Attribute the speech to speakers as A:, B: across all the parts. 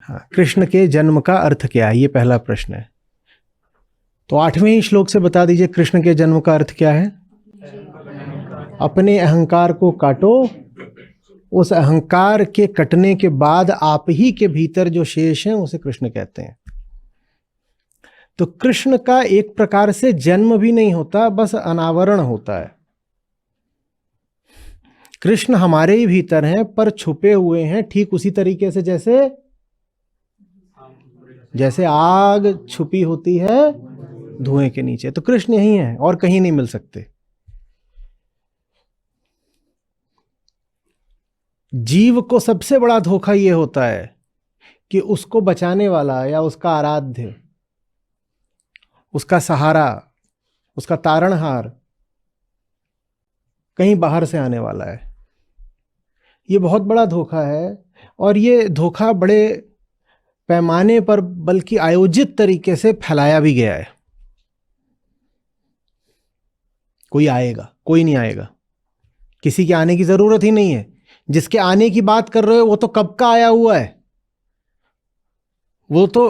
A: हाँ, कृष्ण के जन्म का अर्थ क्या है, ये पहला प्रश्न है। तो 8वें ही श्लोक से बता दीजिए कृष्ण के जन्म का अर्थ क्या है। अपने अहंकार को काटो, उस अहंकार के कटने के बाद आप ही के भीतर जो शेष है उसे कृष्ण कहते हैं। तो कृष्ण का एक प्रकार से जन्म भी नहीं होता, बस अनावरण होता है। कृष्ण हमारे ही भीतर हैं पर छुपे हुए हैं, ठीक उसी तरीके से जैसे आग छुपी होती है धुएं के नीचे। तो कृष्ण यही है और कहीं नहीं मिल सकते। जीव को सबसे बड़ा धोखा यह होता है कि उसको बचाने वाला या उसका आराध्य, उसका सहारा, उसका तारणहार कहीं बाहर से आने वाला है। ये बहुत बड़ा धोखा है और ये धोखा बड़े पैमाने पर बल्कि आयोजित तरीके से फैलाया भी गया है। कोई आएगा, कोई नहीं आएगा, किसी के आने की जरूरत ही नहीं है। जिसके आने की बात कर रहे हो वो तो कब का आया हुआ है, वो तो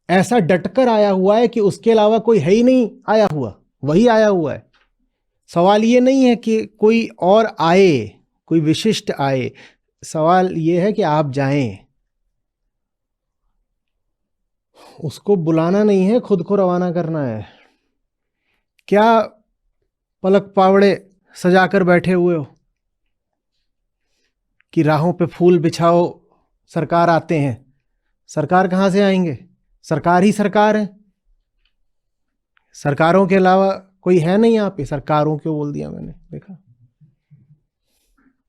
A: ऐसा डटकर आया हुआ है कि उसके अलावा कोई है ही नहीं आया हुआ, वही आया हुआ है। सवाल ये नहीं है कि कोई और आए, कोई विशिष्ट आए, सवाल ये है कि आप जाएं। उसको बुलाना नहीं है, खुद को रवाना करना है। क्या पलक पावड़े सजाकर बैठे हुए हो कि राहों पे फूल बिछाओ, सरकार आते हैं। सरकार कहां से आएंगे, सरकार ही सरकार है, सरकारों के अलावा कोई है नहीं यहाँ पे। सरकारों क्यों बोल दिया मैंने, देखा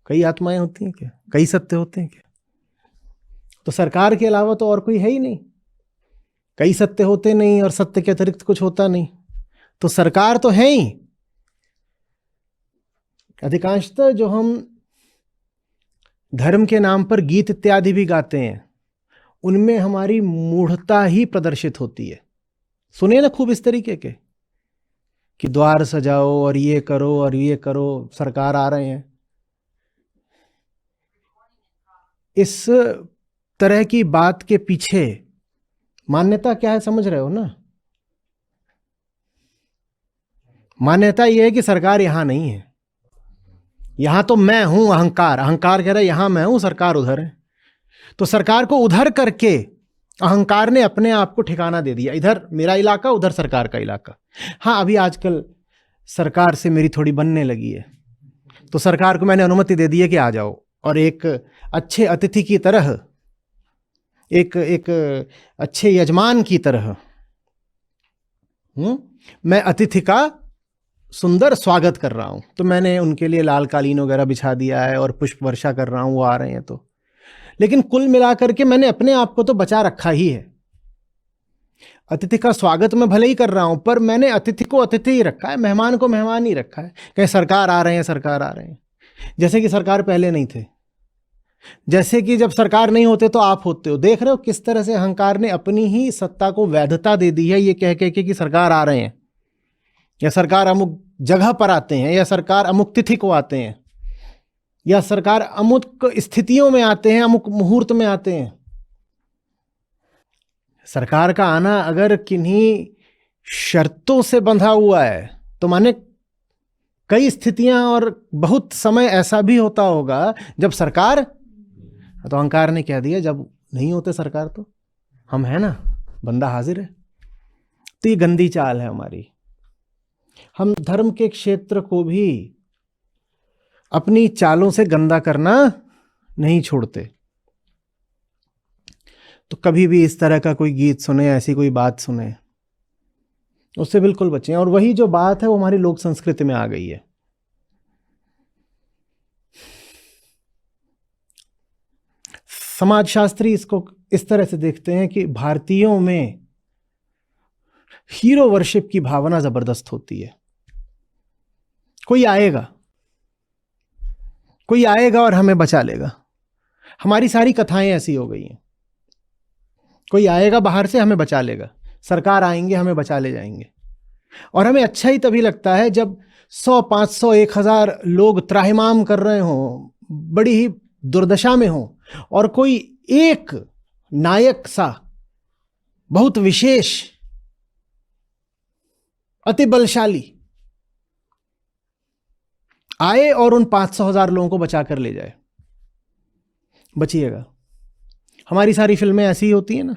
A: कई आत्माएं होती हैं क्या, कई सत्य होते हैं क्या। तो सरकार के अलावा तो और कोई है ही नहीं, कई सत्य होते नहीं और सत्य के अतिरिक्त कुछ होता नहीं। तो सरकार तो है ही। अधिकांशतः जो हम धर्म के नाम पर गीत इत्यादि भी गाते हैं उनमें हमारी मूढ़ता ही प्रदर्शित होती है। सुने ना खूब इस तरीके के कि द्वार सजाओ और ये करो और ये करो, सरकार आ रहे हैं। इस तरह की बात के पीछे मान्यता क्या है समझ रहे हो ना। मान्यता यह है कि सरकार यहां नहीं है, यहां तो मैं हूं। अहंकार, अहंकार कह रहा है यहां मैं हूं, सरकार उधर है। तो सरकार को उधर करके अहंकार ने अपने आप को ठिकाना दे दिया, इधर मेरा इलाका, उधर सरकार का इलाका। हाँ, अभी आजकल सरकार से मेरी थोड़ी बनने लगी है, तो सरकार को मैंने अनुमति दे दी है कि आ जाओ, और एक अच्छे अतिथि की तरह, एक अच्छे यजमान की तरह मैं अतिथि का सुंदर स्वागत कर रहा हूं। तो मैंने उनके लिए लाल कालीन वगैरह बिछा दिया है और पुष्प वर्षा कर रहा हूं, वो आ रहे हैं तो। लेकिन कुल मिलाकर के मैंने अपने आप को तो बचा रखा ही है। अतिथि का स्वागत मैं भले ही कर रहा हूं, पर मैंने अतिथि को अतिथि ही रखा है, मेहमान को मेहमान ही रखा है। कहीं सरकार आ रहे हैं, सरकार आ रहे हैं, जैसे कि सरकार पहले नहीं थे, जैसे कि जब सरकार नहीं होते तो आप होते हो। देख रहे हो किस तरह से अहंकार ने अपनी ही सत्ता को वैधता दे दी है, ये कह के कि सरकार आ रहे हैं, या सरकार अमुक जगह पर आते हैं, या सरकार अमुक तिथि को आते हैं, या सरकार अमुक स्थितियों में आते हैं, अमुक मुहूर्त में आते हैं। सरकार का आना अगर किन्हीं शर्तों से बंधा हुआ है तो माने कई स्थितियां और बहुत समय ऐसा भी होता होगा जब सरकार, तो अहंकार ने कह दिया जब नहीं होते सरकार तो हम है ना, बंदा हाजिर है। तो ये गंदी चाल है हमारी। हम धर्म के क्षेत्र को भी अपनी चालों से गंदा करना नहीं छोड़ते। तो कभी भी इस तरह का कोई गीत सुने, ऐसी कोई बात सुने, उससे बिल्कुल बचें। और वही जो बात है वो हमारी लोक संस्कृति में आ गई है। समाजशास्त्री इसको इस तरह से देखते हैं कि भारतीयों में हीरो वर्शिप की भावना जबरदस्त होती है। कोई आएगा, कोई आएगा और हमें बचा लेगा। हमारी सारी कथाएं ऐसी हो गई हैं, कोई आएगा बाहर से हमें बचा लेगा, सरकार आएंगे हमें बचा ले जाएंगे। और हमें अच्छा ही तभी लगता है जब 100, 500, 1000 लोग त्राहिमाम कर रहे हों, बड़ी ही दुर्दशा में हों, और कोई एक नायक सा, बहुत विशेष, अति बलशाली आए और उन 500,000 लोगों को बचा कर ले जाए, बचिएगा। हमारी सारी फिल्में ऐसी ही होती हैं ना।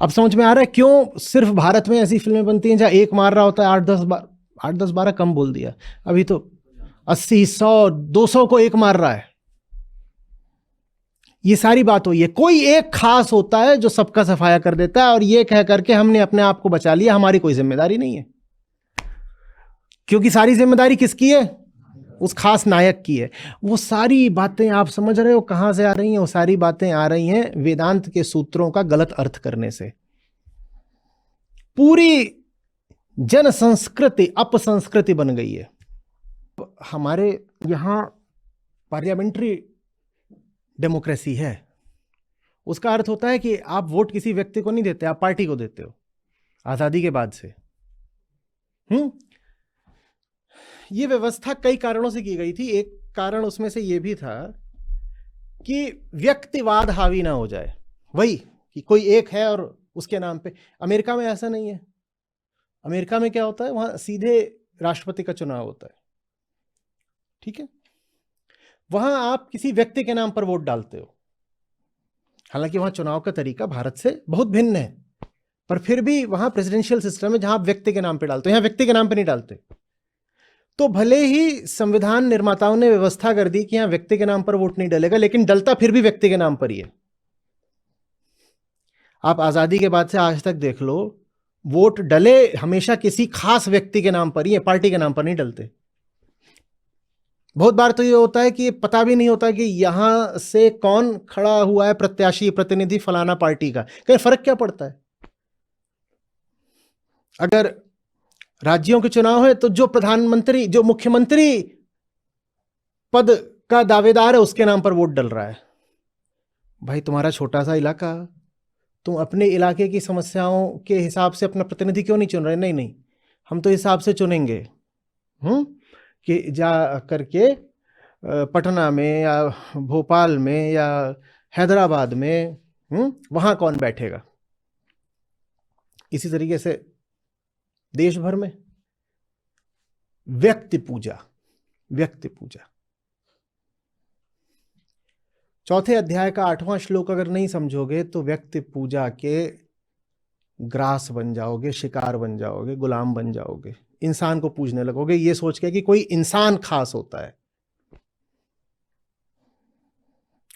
A: अब समझ में आ रहा है क्यों सिर्फ भारत में ऐसी फिल्में बनती हैं जहां एक मार रहा होता है 8-10-12 कम बोल दिया, अभी तो 80, 100, 200 को एक मार रहा है। ये सारी बात हुई है। कोई एक खास होता है जो सबका सफाया कर देता है और ये कह करके हमने अपने आप को बचा लिया, हमारी कोई जिम्मेदारी नहीं है, क्योंकि सारी जिम्मेदारी किसकी है? उस खास नायक की है। वो सारी बातें आप समझ रहे हो कहां से आ रही हैं? वो सारी बातें आ रही हैं वेदांत के सूत्रों का गलत अर्थ करने से। पूरी जन संस्कृति अपसंस्कृति बन गई है। हमारे यहां पार्लियामेंट्री डेमोक्रेसी है, उसका अर्थ होता है कि आप वोट किसी व्यक्ति को नहीं देते, आप पार्टी को देते हो, आजादी के बाद से। ये व्यवस्था कई कारणों से की गई थी। एक कारण उसमें से यह भी था कि व्यक्तिवाद हावी ना हो जाए, वही कि कोई एक है और उसके नाम पे। अमेरिका में ऐसा नहीं है। अमेरिका में क्या होता है, वहां सीधे राष्ट्रपति का चुनाव होता है, ठीक है। वहां आप किसी व्यक्ति के नाम पर वोट डालते हो, हालांकि वहां चुनाव का तरीका भारत से बहुत भिन्न है, पर फिर भी वहां प्रेसिडेंशियल सिस्टम है जहां आप व्यक्ति के नाम पे डालते हो, यहां व्यक्ति के नाम पे नहीं डालते। तो भले ही संविधान निर्माताओं ने व्यवस्था कर दी कि यहां व्यक्ति के नाम पर वोट नहीं डलेगा, लेकिन डलता फिर भी व्यक्ति के नाम पर ही है। आप आजादी के बाद से आज तक देख लो, वोट डले हमेशा किसी खास व्यक्ति के नाम पर ही है, पार्टी के नाम पर नहीं डलते। बहुत बार तो ये होता है कि पता भी नहीं होता कि यहां से कौन खड़ा हुआ है प्रत्याशी, प्रतिनिधि फलाना पार्टी का। कहीं फर्क क्या पड़ता है? अगर राज्यों के चुनाव है तो जो प्रधानमंत्री, जो मुख्यमंत्री पद का दावेदार है उसके नाम पर वोट डल रहा है। भाई तुम्हारा छोटा सा इलाका, तुम अपने इलाके की समस्याओं के हिसाब से अपना प्रतिनिधि क्यों नहीं चुन रहे? नहीं नहीं, हम तो हिसाब से चुनेंगे कि जा करके पटना में या भोपाल में या हैदराबाद में वहां कौन बैठेगा। इसी तरीके से देश भर में व्यक्ति पूजा, व्यक्ति पूजा। चौथे अध्याय का 8वां श्लोक अगर नहीं समझोगे तो व्यक्ति पूजा के ग्रास बन जाओगे, शिकार बन जाओगे, गुलाम बन जाओगे, इंसान को पूजने लगोगे ये सोच के कि कोई इंसान खास होता है,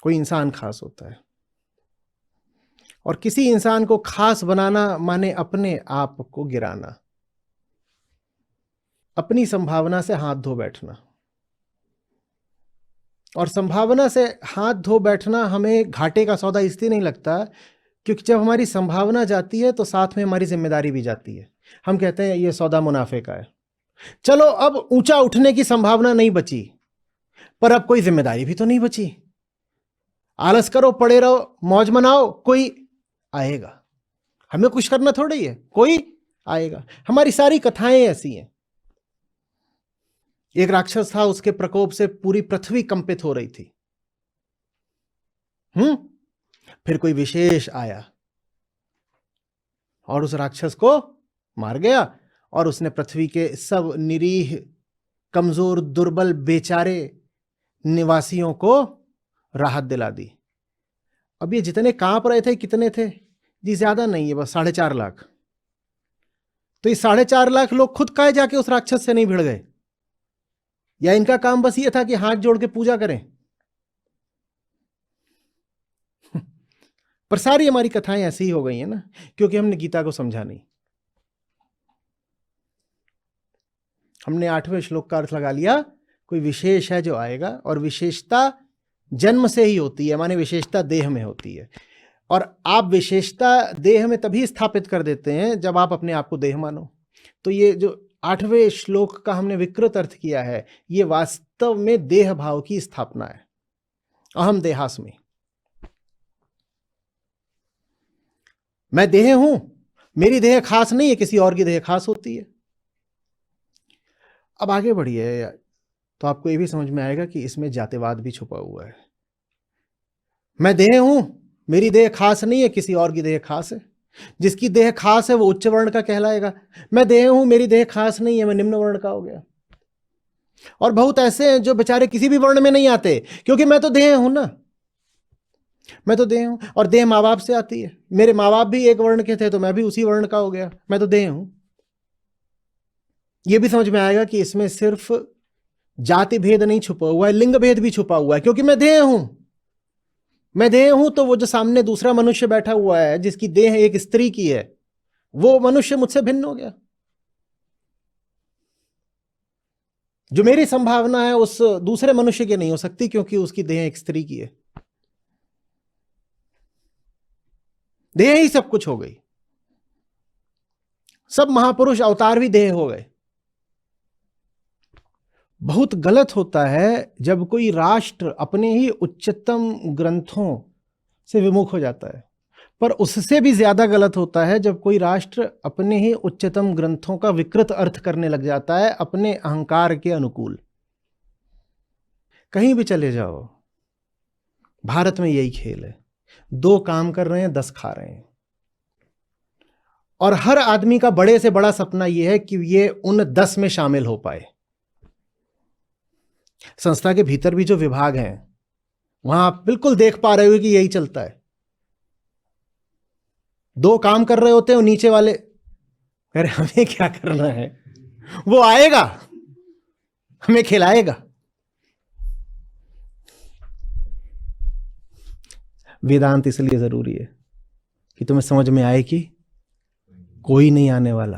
A: कोई इंसान खास होता है। और किसी इंसान को खास बनाना माने अपने आप को गिराना, अपनी संभावना से हाथ धो बैठना। और संभावना से हाथ धो बैठना हमें घाटे का सौदा इसलिए नहीं लगता क्योंकि जब हमारी संभावना जाती है तो साथ में हमारी जिम्मेदारी भी जाती है। हम कहते हैं ये सौदा मुनाफे का है। चलो अब ऊंचा उठने की संभावना नहीं बची, पर अब कोई जिम्मेदारी भी तो नहीं बची। आलस करो, पड़े रहो, मौज मनाओ, कोई आएगा। हमें कुछ करना थोड़ी है, कोई आएगा। हमारी सारी कथाएं ऐसी हैं। एक राक्षस था, उसके प्रकोप से पूरी पृथ्वी कंपित हो रही थी। फिर कोई विशेष आया और उस राक्षस को मार गया और उसने पृथ्वी के सब निरीह, कमजोर, दुर्बल, बेचारे निवासियों को राहत दिला दी। अब ये जितने कांप रहे थे कितने थे जी? ज्यादा नहीं है, बस 4.5 लाख। तो ये 4.5 लाख लोग खुद काहे जाके उस राक्षस से नहीं भिड़ गए? या इनका काम बस ये था कि हाथ जोड़ के पूजा करें? पर सारी हमारी कथाएं ऐसी ही हो गई हैं ना, क्योंकि हमने गीता को समझा नहीं। हमने 8वें श्लोक का अर्थ लगा लिया, कोई विशेष है जो आएगा, और विशेषता जन्म से ही होती है, माने विशेषता देह में होती है। और आप विशेषता देह में तभी स्थापित कर देते हैं जब आप अपने आप को देह मानो। तो ये जो 8वें श्लोक का हमने विकृत अर्थ किया है, ये वास्तव में देह भाव की स्थापना है। अहम देहास्मि, मैं देह हूं, मेरी देह खास नहीं है, किसी और की देह खास होती है। अब आगे बढ़िए तो आपको ये भी समझ में आएगा कि इसमें जातिवाद भी छुपा हुआ है। मैं देह हूं, मेरी देह खास नहीं है, किसी और की देह खास है। जिसकी देह खास है वो उच्च वर्ण का कहलाएगा। मैं देह हूं, मेरी देह खास नहीं है, मैं निम्न वर्ण का हो गया। और बहुत ऐसे हैं जो बेचारे किसी भी वर्ण में नहीं आते, क्योंकि मैं तो देह हूं ना, मैं तो देह हूं। और देह माँ बाप से आती है। मेरे माँ बाप भी एक वर्ण के थे तो मैं भी उसी वर्ण का हो गया, मैं तो देह हूं। यह भी समझ में आएगा कि इसमें सिर्फ जाति भेद नहीं छुपा हुआ है, लिंग भेद भी छुपा हुआ है, क्योंकि मैं देह हूं। मैं देह हूं तो वो जो सामने दूसरा मनुष्य बैठा हुआ है जिसकी देह एक स्त्री की है, वो मनुष्य मुझसे भिन्न हो गया। जो मेरी संभावना है उस दूसरे मनुष्य की नहीं हो सकती, क्योंकि उसकी देह एक स्त्री की है। देह ही सब कुछ हो गई। सब महापुरुष अवतार भी देह हो गए। बहुत गलत होता है जब कोई राष्ट्र अपने ही उच्चतम ग्रंथों से विमुख हो जाता है, पर उससे भी ज्यादा गलत होता है जब कोई राष्ट्र अपने ही उच्चतम ग्रंथों का विकृत अर्थ करने लग जाता है अपने अहंकार के अनुकूल। कहीं भी चले जाओ, भारत में यही खेल है। 2 काम कर रहे हैं, 10 खा रहे हैं। और हर आदमी का बड़े से बड़ा सपना यह है कि ये उन 10 में शामिल हो पाए। संस्था के भीतर भी जो विभाग हैं वहां आप बिल्कुल देख पा रहे हो कि यही चलता है। 2 काम कर रहे होते हैं और नीचे वाले कह रहे हमें क्या करना है, वो आएगा हमें खिलाएगा। वेदांत इसलिए जरूरी है कि तुम्हें समझ में आए कि कोई नहीं आने वाला,